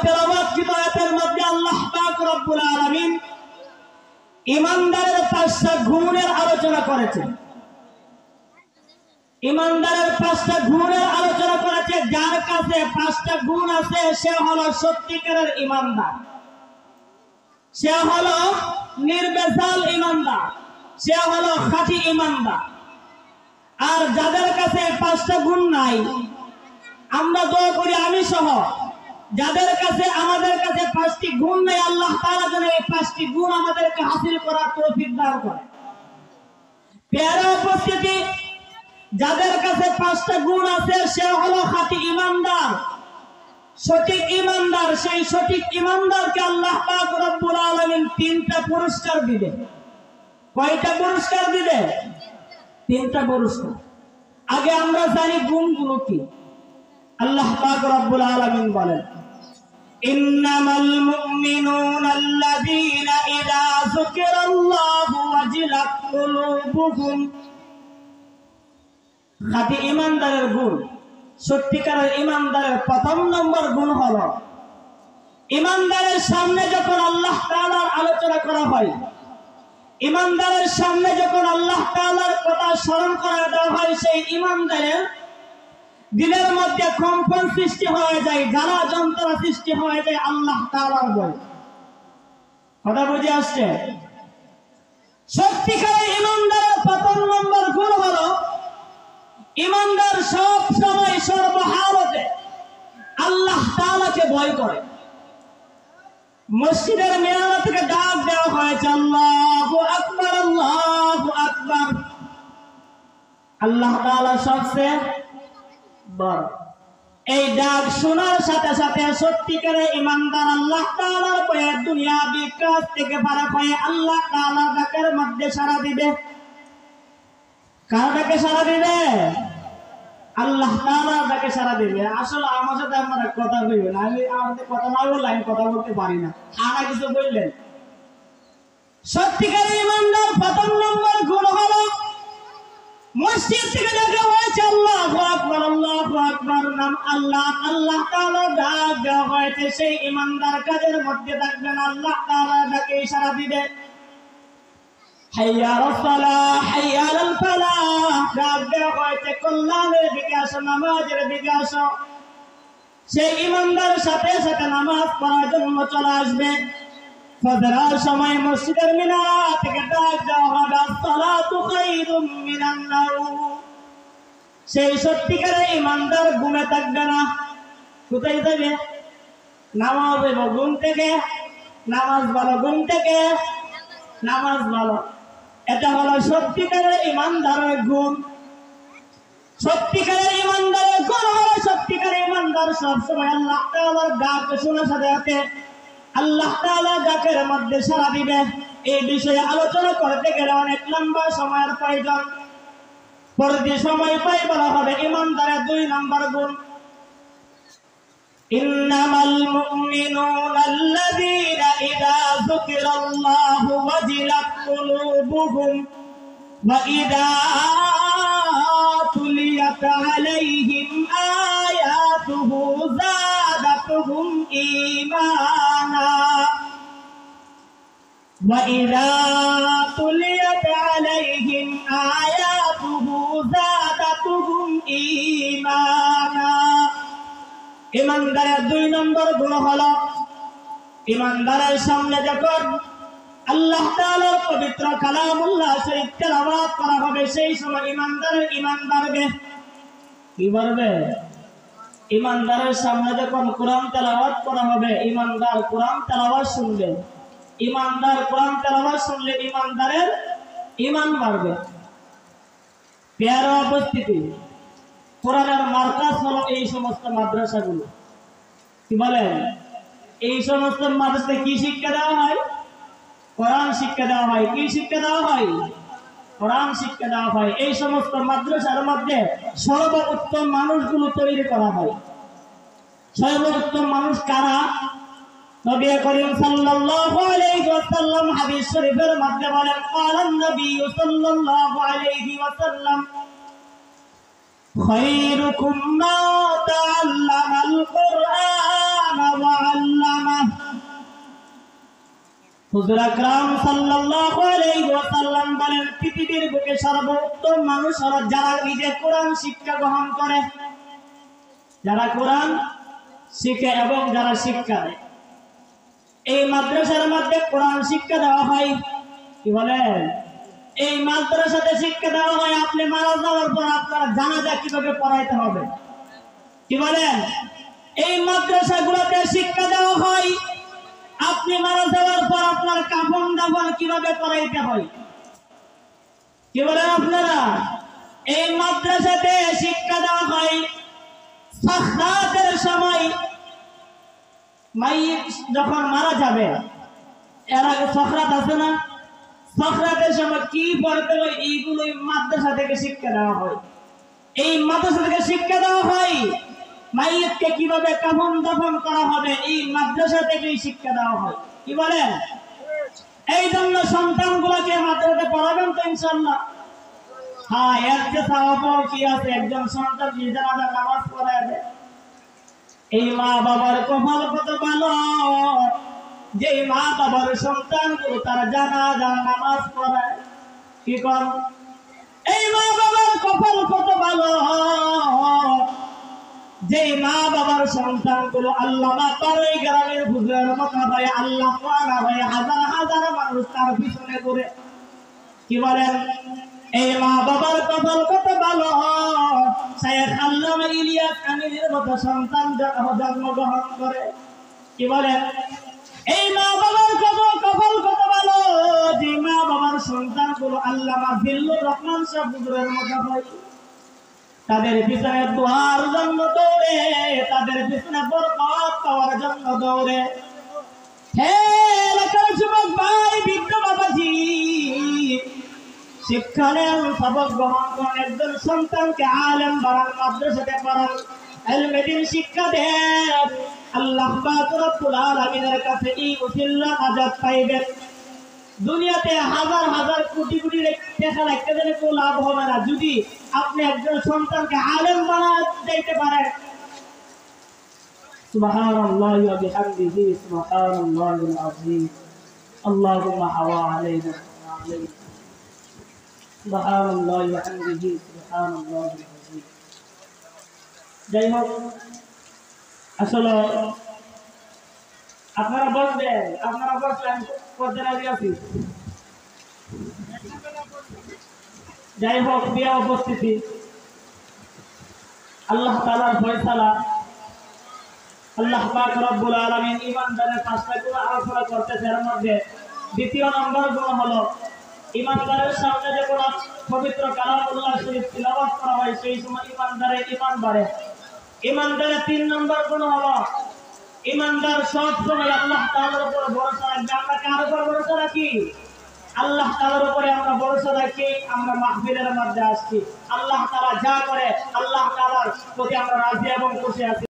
তেলাওয়াতকৃত আয়াতের মধ্যে আল্লাহ পাক রব্বুল আলামিন ঈমানদারের 5টা গুণের আলোচনা করেছেন। ঈমানদারের 5টা গুণের আলোচনা করেছে। যার কাছে 5টা গুণ আছে সে হলো সত্যিকারের ঈমানদার, সে হলো নির্ভেজাল ঈমানদার, সে হলো খাঁটি ঈমানদার। আর যাদের কাছে 5টা গুণ নাই, আমরা দোয়া করি আমি সহ যাদের কাছে আমাদের কাছে 5টি গুণ নাই, আল্লাহ তাআলা যেন এই 5টি গুণ আমাদেরকে হাসিল করার তৌফিক দান করে। প্যারা উপস্থিতি, যাদের কাছে 5টা গুণ আছে সে হলো খাঁটি ঈমানদার, সঠিক ঈমানদার। সেই সঠিক ঈমানদারকে আল্লাহ পাক রব্বুল আলামিন 3টা পুরস্কার দিবে। কয়টা পুরস্কার দিবে? 3টা পুরস্কার। আগে আমরা জানি গুণগুলো কি। আল্লাহ পাক রব্বুল আলামিন বলেন, ইন্নামাল মুমিনুনা আল্লাযীনা ইযা যুকিরাল্লাহু ওয়াজিলাত কুলুবুহুম। খাঁটি ঈমানদারের গুণ, সত্যিকারের ঈমানদারের 1ম নম্বর গুণ হলো ঈমানদারের সামনে যখন আল্লাহ তাআলার আলোচনা করা হয়, ঈমানদারের সামনে যখন আল্লাহ তাআলার কথা স্মরণ করা দেওয়া হয়, সেই ঈমানদারের দিলের মধ্যে কম্পন সৃষ্টি হয়ে যায়, জ্বালা যন্ত্রণা সৃষ্টি হয়ে যায় আল্লাহ তাআলার ভয়। কথা বুঝে আসছে? সত্যিকারের ঈমানদারের 1ম নম্বর গুণ হলো ঈমানদার সব সময় সর্বহালতে আল্লাহ তাআলাকে ভয় করে। মসজিদের মিনার থেকে ডাক দেওয়া হয়েছে, আল্লাহু আকবার, আল্লাহু আকবার। আল্লাহ তাআলা সবচেয়ে বড়। এই ডাক শোনার সাথে সাথে সত্যিকারের ঈমানদার আল্লাহ তাআলার ভয়ে দুনিয়াবি কাজ থেকে ফারাক হয়ে আল্লাহ তাআলার ডাকের মধ্যে সাড়া দিবে। কার ডাকে সাড়া দিবে? আল্লাহ তাআলার ডাকে সাড়া দিবে। আসলে আমার সাথে আপনারা কথা বলবেন, আমি আমাদের কথা না বললে আমি কথা বলতে পারি না। আনা কিছু বললেন। সত্যিকারের ঈমানদার 1ম নম্বর গুণ হলো মসজিদ থেকে ডাকা হয়েছে আল্লাহু আকবার, আল্লাহু আকবার, নাম আল্লাহ, আল্লাহ তাআলা ডাক দেওয়া হয়েছে, সেই ঈমানদার কাজের মধ্যে থাকবেন, আল্লাহ তাআলা ডাকে সাড়া দিবে। হাইয়া আলাস সালাহ, হাইয়া আলাল ফালাহ, ডাক দেওয়া হয়েছে কল্যাণের দিকে আসো, নামাজের দিকে আসো। সেই ঈমানদার সাথে সাথে নামাজ পড়ার জন্য চলে আসবে। ফজরের সময় মসজিদের মিনার থেকে ডাক দেওয়া হবে, আসসালাতু খায়রুম মিনান নাওম। সেই সত্যিকারের ঈমানদার ঘুমে থাকবে না। কোথায় যাবে? নামাজ পড়ব ঘুম থেকে, নামাজ ভালো ঘুম থেকে, নামাজ ভালো। এটা হলো সত্যিকারের ঈমানদারের গুণ। সত্যিকারের ঈমানদারের গুণ হলো সত্যিকারের ঈমানদার সবসময় আল্লাহ তাআলার ডাক শোনার সাথে সাথে আল্লাহ তাআলা ডাকের মধ্যে সাড়া দিবে। এই বিষয়ে আলোচনা করতে গেলে অনেক লম্বা সময়ের প্রয়োজন। পরবর্তী সময় পাই বলা হবে ঈমানদারের 2 নম্বর গুণ, ইন্নামাল মুমিনুনা আল্লাযীনা ইযা যুকিরাল্লাহু ওয়াজিলাত কুলুবুহুম ওয়া ইযা তুলিয়াত আলাইহিম আয়াতুহু যাদাতুহুম ঈমানা ওয়া ইযা তুলিয়াত আলাইহিম আয়াতুহু যাদাতুহুম ঈমানা। ঈমানদারের 2 নম্বর গুণ হলো ঈমানদারের সামনে যখন আল্লাহ তাআলার পবিত্র কালামুল্লাহ শরীফ তেলাওয়াত করা হবে, সেই সময় ঈমানদারের ঈমান বাড়বে। কি বাড়বে? ঈমানদারের সামনে যখন কোরআন তেলাওয়াত করা হবে, ঈমানদার কোরআন তেলাওয়াত শুনবে। ঈমানদার কোরআন তেলাওয়াত শুনলে ঈমানদারের ঈমান বাড়বে। প্যারা উপস্থিতি, কোরআনের মার্কাজ হলো এই সমস্ত মাদ্রাসাগুলো। কি বলেন? এই সমস্ত মাদ্রাসায় কি শিক্ষা দেওয়া হয়? কোরআন শিক্ষা দেওয়া হয়। কি শিক্ষা দেওয়া হয়? কোরআন শিক্ষা দেওয়া হয়। এই সমস্ত মাদ্রাসার মধ্যে সর্বোত্তম মানুষগুলো তৈরি করা হয়। সর্বোত্তম মানুষ কারা? নবী করিম সাল্লাল্লাহু আলাইহি ওয়াসাল্লাম হাদিস শরীফের মধ্যে বলেন, ক্বালান নবী সাল্লাল্লাহু আলাইহি ওয়াসাল্লাম, খায়রুকুম মান তাআল্লামাল কুরআন ওয়া হুজুর আকরাম সাল্লাল্লাহু আলাইহি ওয়াসাল্লাম বলেন, পৃথিবীর বুকে সর্বোত্তম মানুষ হলো যারা নিজে কোরআন শিক্ষা গ্রহণ করে, যারা কোরআন শিখে এবং যারা শিক্ষা দেয়। এই মাদ্রাসার মধ্যে কোরআন শিক্ষা দেওয়া হয়। কি বলেন? এই মাদ্রাসাতে শিক্ষা দেওয়া হয় আপনি মারা যাওয়ার পর আপনার জানাজা কিভাবে পড়াইতে হবে। কি বলেন? এই মাদ্রাসাগুলোতে শিক্ষা দেওয়া হয় আপনি মারা যাওয়ার পর আপনার কাফন দাফন কিভাবে করাইতে হয়। কি বলেন আপনারা? এই মাদ্রাসাতে শিক্ষা দেওয়া হয় সাকরাতের সময় মাইয়িত যখন মারা যাবে, এর আগে সাকরাত আছে না, সাকরাতের সময় কি পড়তে হয় এইগুলো মাদ্রাসা থেকে শিক্ষা দেওয়া হয়। এই মাদ্রাসা থেকে শিক্ষা দেওয়া হয় মাইয়িতকে কিভাবে কাফন দাফন করা হবে, এই মাদ্রাসা থেকেই শিক্ষা দেওয়া হয়। কি বলেন? এই জন্য সন্তানগুলোকে মাদ্রাসাতে পড়াবেন তো ইনশাআল্লাহ। হ্যাঁ, এর যে সওয়াব কি আছে, একজন সন্তান জানাজা নামাজ পড়ায় দেয়। এই মা বাবার কপাল কত ভালো যে মা বাবার সন্তানগুলো তারা জানাজা নামাজ পড়ায়। কি কর? এই মা বাবার কপাল কত ভালো যে মা বাবার সন্তানগুলো আল্লামা পারই গ্রামের হুজুরের মতো হয়, আল্লাহ ওয়ালা হয়, হাজার হাজার মানুষ তার পিছনে ঘুরে। কি বলেন? এই মা বাবার কপাল কত ভালো শায়েখ আল্লামা ইলিয়াস কামিলের মতো সন্তান জন্মগ্রহণ করে। কি বলেন? এই মা বাবার কপাল কত ভালো যে মা বাবার সন্তানগুলো আল্লামা জিল্লুর রহমান সাহেব হুজুরের মতো হয়। তাদের পিছনে দোয়ার জন্য দৌড়ে, তাদের পিছনে বরকত পাওয়ার জন্য দৌড়ে। হে এলাকার যুবক ভাই, বৃদ্ধ বাবাজি, শিক্ষা নেন, সবক গ্রহণ করেন, একজন সন্তানকে আলেম বানান, মাদ্রাসাতে পড়ান, ইলমে দ্বীন শিক্ষা দেন। আল্লাহ পাক রব্বুল আলামিনের কাছে এই ওসিলা নাজাত পাইবেন। দুনিয়াতে হাজার হাজার কোটি কোটি টাকা রাখতে গেলে কোনো লাভ হবে না যদি আপনি একজন সন্তানকে আলেম বানাতে পারেন। সুবহানাল্লাহি ওয়া বিহামদিহি, সুবহানাল্লাহিল আযীম। আল্লাহুম্মা হাওয়া আলাইনা সুবহানাল্লাহি ওয়া বিহামদিহি, সুবহানাল্লাহিল আযীম। যাই হোক, আসলে আপনারা বলবেন, আপনারা বলছেন করতে রাজি আছি। যাই হোক, বিয়া উপস্থিতি আল্লাহ তাআলার ফয়সালা। আল্লাহ পাক রব্বুল আলামিন ঈমানদারের পাঁচটা গুণ আলোচনা করতেছে। এর মধ্যে দ্বিতীয় নম্বর গুণ হলো ঈমানদারের সামনে যে কোন পবিত্র কালামুল্লাহ শরীফ তিলাওয়াত করা হয় সেই সময় ঈমানদারের ঈমান বাড়ে। ঈমানদারের 3 নম্বর গুণ হলো ঈমানদার সব সময় আল্লাহ তাআলার উপর ভরসা রাখবে। আমরা কার উপর ভরসা রাখি? আল্লাহ তাআলার উপরে আমরা ভরসা রাখি। আমরা মাহফিলের মধ্যে আসছি, আল্লাহ তাআলা যা করে আল্লাহ তাআলার প্রতি আমরা রাজি এবং খুশি আছি।